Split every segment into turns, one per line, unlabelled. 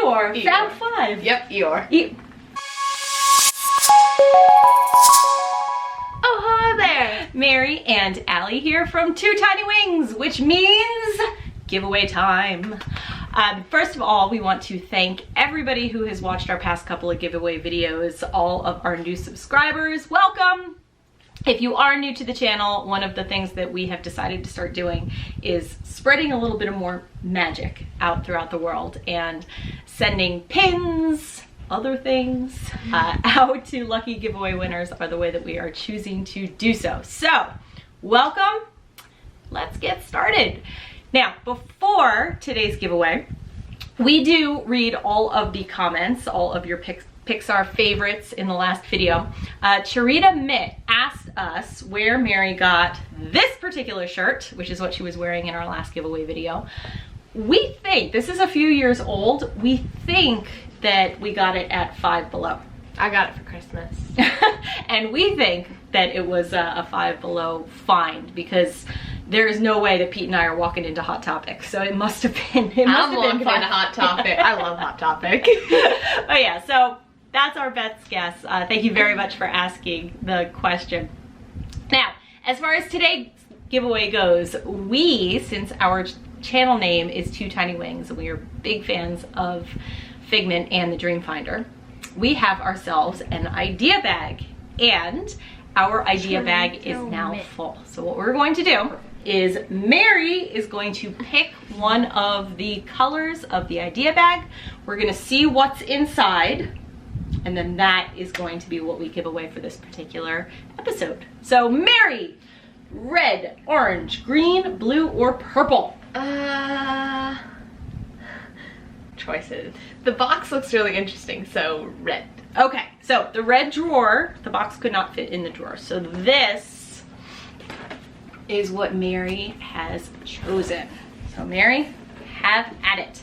Eeyore. Found 5.
Yep, Eeyore.
Oh, hello there. Mary and Allie here from Two Tiny Wings, which means giveaway time. First of all, we want to thank everybody who has watched our past couple of giveaway videos, all of our new subscribers. Welcome. If you are new to the channel, one of the things that we have decided to start doing is spreading a little bit of more magic out throughout the world and sending pins, other things out to lucky giveaway winners are the way that we are choosing to do so. So, welcome. Let's get started. Now, before today's giveaway, we do read all of the comments, all of your Pixar favorites in the last video. Charita Mitt asked us where Mary got this particular shirt, which is what she was wearing in our last giveaway video. We think, this is a few years old, we think that we got it at Five Below.
I got it for Christmas.
And we think that it was a Five Below find because there is no way that Pete and I are walking into Hot Topic. So it must have been,
I'm walking into Hot Topic. I love Hot Topic.
But yeah, so that's our best guess. Thank you very much for asking the question. Now, as far as today's giveaway goes, we, since our channel name is Two Tiny Wings, and we are big fans of Figment and the Dreamfinder, we have ourselves an idea bag, and our idea bag is now full. So what we're going to do is Mary is going to pick one of the colors of the idea bag. We're gonna see what's inside, and then that is going to be what we give away for this particular episode. So Mary, red, orange, green, blue, or purple?
Choices. The box looks really interesting, so red.
Okay, so the red drawer, the box could not fit in the drawer. So this is what Mary has chosen. So Mary, have at it.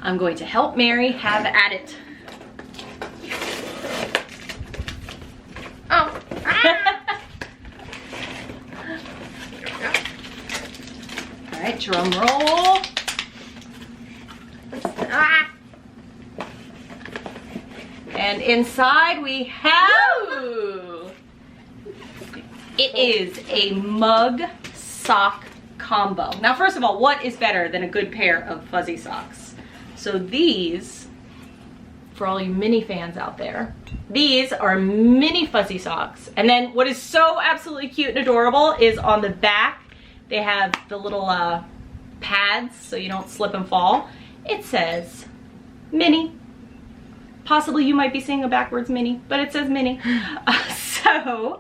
I'm going to help Mary have at it.
Oh.
All right, drum roll. And inside we have,
Ooh.
It is a mug sock combo. Now, first of all, what is better than a good pair of fuzzy socks? So these, for all you mini fans out there, these are mini fuzzy socks. And then what is so absolutely cute and adorable is on the back, they have the little pads so you don't slip and fall. It says mini. Possibly you might be seeing a backwards mini, but it says mini. So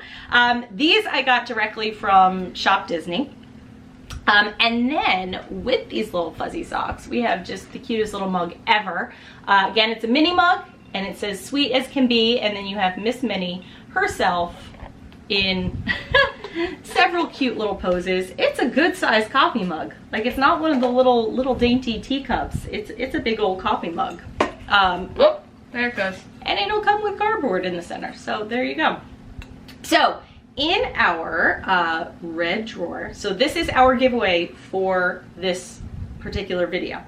these I got directly from Shop Disney. And then with these little fuzzy socks, we have just the cutest little mug ever. Again, it's a mini mug and it says sweet as can be. And then you have Miss Minnie herself in several cute little poses. It's a good sized coffee mug. Like, it's not one of the little dainty teacups. It's a big old coffee mug.
Oh, there it goes.
And it'll come with cardboard in the center. So there you go. So in our red drawer, so this is our giveaway for this particular video.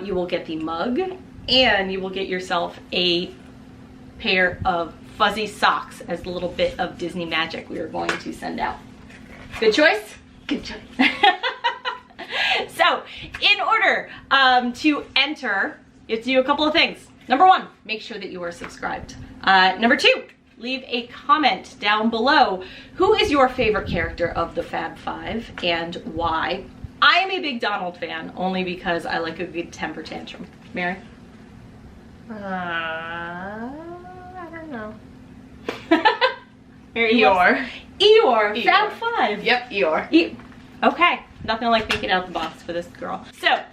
You will get the mug and you will get yourself a pair of fuzzy socks as the little bit of Disney magic we are going to send out. Good choice?
Good choice.
So in order to enter, you have to do a couple of things. Number one, make sure that you are subscribed. Number two, leave a comment down below. Who is your favorite character of the Fab Five and why? I am a big Donald fan, only because I like a good temper tantrum. Mary?
I don't know.
Mary,
Eeyore.
Eeyore, Fab Five.
Yep, Eeyore.
Okay, nothing like thinking out the box for this girl. So,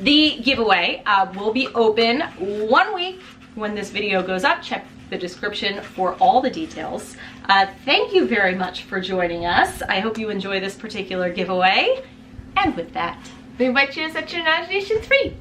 the giveaway will be open 1 week when this video goes up. Check the description for all the details. Thank you very much for joining us. I hope you enjoy this particular giveaway. And with that,
we invite you to set your imaginations free.